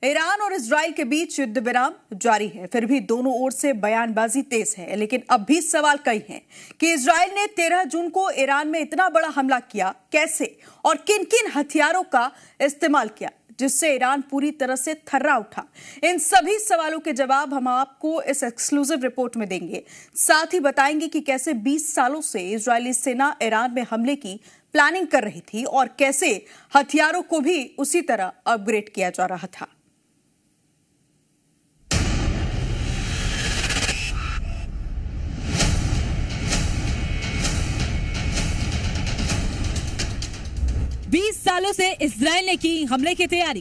Iran और Israel के बीच युद्ध विराम जारी है, फिर भी दोनों ओर से बयानबाजी तेज है। लेकिन अब भी सवाल कई हैं कि इजराइल ने 13 जून को ईरान में इतना बड़ा हमला किया कैसे और किन किन हथियारों का इस्तेमाल किया, जिससे ईरान पूरी तरह से थर्रा उठा। इन सभी सवालों के जवाब हम आपको इस एक्सक्लूसिव रिपोर्ट में देंगे। साथ ही बताएंगे कि कैसे 20 सालों से इजरायली सेना ईरान में हमले की प्लानिंग कर रही थी और कैसे हथियारों को भी उसी तरह अपग्रेड किया जा रहा था। बीस सालों से इजराइल ने की हमले की तैयारी।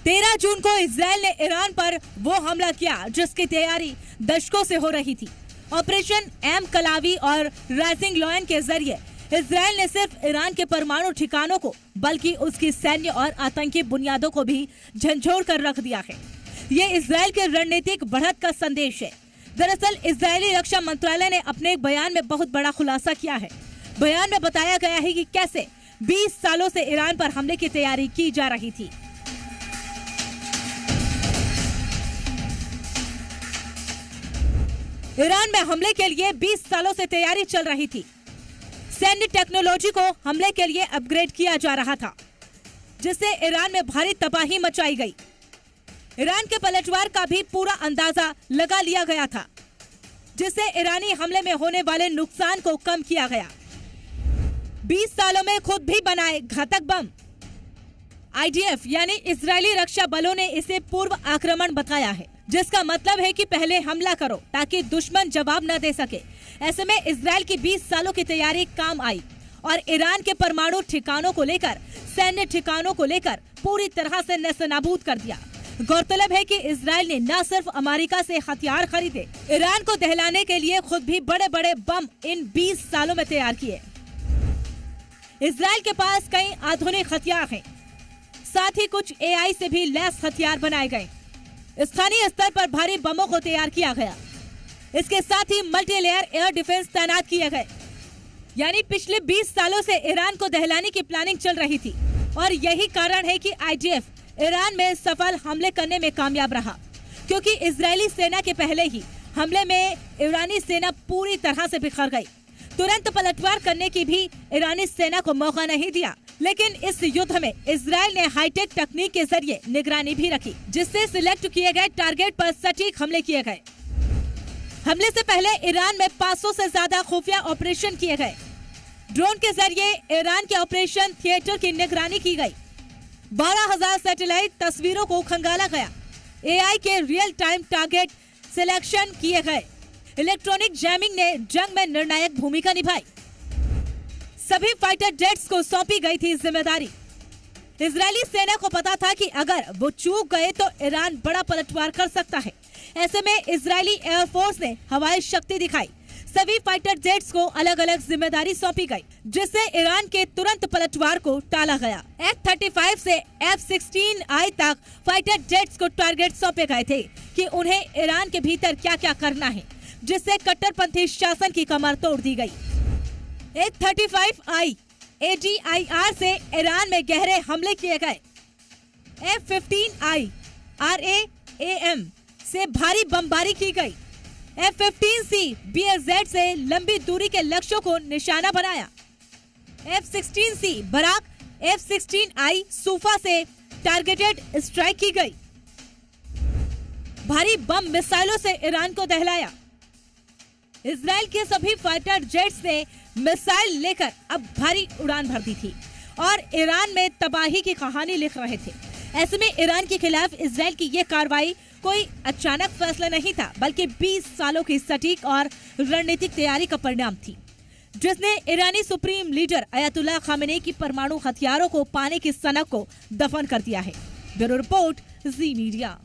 13 जून को इजराइल ने ईरान पर वो हमला किया जिसकी तैयारी दशकों से हो रही थी। ऑपरेशन एम कलावी और राइजिंग लॉयन के जरिए इजराइल ने सिर्फ ईरान के परमाणु ठिकानों को बल्कि उसकी सैन्य और आतंकी बुनियादों को भी झंझोड़ कर रख दिया है। ये इजराइल के रणनीतिक बढ़त का संदेश है। दरअसल इजरायली रक्षा मंत्रालय ने अपने एक बयान में बहुत बड़ा खुलासा किया है। बयान में बताया गया है कि कैसे 20 सालों से ईरान पर हमले की तैयारी की जा रही थी। ईरान में हमले के लिए 20 सालों से तैयारी चल रही थी। सैन्य टेक्नोलॉजी को हमले के लिए अपग्रेड किया जा रहा था, जिससे ईरान में भारी तबाही मचाई गई। ईरान के पलटवार का भी पूरा अंदाजा लगा लिया गया था, जिससे ईरानी हमले में होने वाले नुकसान को कम किया गया। 20 सालों में खुद भी बनाए घातक बम। आईडीएफ यानी इजरायली रक्षा बलों ने इसे पूर्व आक्रमण बताया है, जिसका मतलब है कि पहले हमला करो ताकि दुश्मन जवाब न दे सके। ऐसे में इजराइल की 20 सालों की तैयारी काम आई और ईरान के परमाणु ठिकानों को लेकर, सैन्य ठिकानों को लेकर पूरी तरह से नेस्तनाबूद कर दिया। गौरतलब है कि इजराइल ने न सिर्फ अमेरिका से हथियार खरीदे, ईरान को दहलाने के लिए खुद भी बड़े बड़े बम इन 20 सालों में तैयार किए। इजराइल के पास कई आधुनिक हथियार हैं, साथ ही कुछ एआई से भी लैस हथियार बनाए गए। स्थानीय स्तर पर भारी बमों को तैयार किया गया। इसके साथ ही मल्टी लेयर एयर डिफेंस तैनात किए गए। यानी पिछले 20 सालों से ईरान को दहलाने की प्लानिंग चल रही थी और यही कारण है कि आईडीएफ ईरान में सफल हमले करने में कामयाब रहा, क्योंकि इजरायली सेना के पहले ही हमले में ईरानी सेना पूरी तरह से बिखर गई। तुरंत पलटवार करने की भी ईरानी सेना को मौका नहीं दिया। लेकिन इस युद्ध में इजराइल ने हाईटेक तकनीक के जरिए निगरानी भी रखी, जिससे सिलेक्ट किए गए टारगेट पर सटीक हमले किए गए। हमले से पहले ईरान में 500 से ज्यादा खुफिया ऑपरेशन किए गए। ड्रोन के जरिए ईरान के ऑपरेशन थिएटर की निगरानी की गई। 12,000 सैटेलाइट तस्वीरों को खंगाला गया। एआई के रियल टाइम टारगेट सिलेक्शन किए गए। इलेक्ट्रॉनिक जैमिंग ने जंग में निर्णायक भूमिका निभाई। सभी फाइटर जेट्स को सौंपी गई थी जिम्मेदारी। इजरायली सेना को पता था कि अगर वो चूक गए तो ईरान बड़ा पलटवार कर सकता है। ऐसे में इजरायली एयरफोर्स ने हवाई शक्ति दिखाई। सभी फाइटर जेट्स को अलग अलग जिम्मेदारी सौंपी गई, जिससे ईरान के तुरंत पलटवार को टाला गया। F-35 से F-16I तक फाइटर जेट्स को टारगेट सौंपे गए थे कि उन्हें ईरान के भीतर क्या क्या करना है, जिससे कट्टरपंथी शासन की कमर तोड़ दी गई। F-35I ADIR से ईरान में गहरे हमले किए गए। F-15I RAM से भारी बमबारी की गई। F-15C BSZ से लंबी दूरी के लक्ष्यों को निशाना बनाया। F-16C बराक F-16I सूफा से टारगेटेड स्ट्राइक की गई। भारी बम मिसाइलों से ईरान को दहलाया। इजराइल के सभी फाइटर जेट्स ने मिसाइल लेकर अब भारी उड़ान भर दी थी और ईरान में तबाही की कहानी लिख रहे थे। ऐसे में ईरान के खिलाफ इजराइल की ये कार्रवाई कोई अचानक फैसला नहीं था, बल्कि 20 सालों की सटीक और रणनीतिक तैयारी का परिणाम थी, जिसने ईरानी सुप्रीम लीडर अयतुल्लाह खामेनी की परमाणु हथियारों को पाने की सनक को दफन कर दिया है। ब्यूरो रिपोर्ट, जी मीडिया।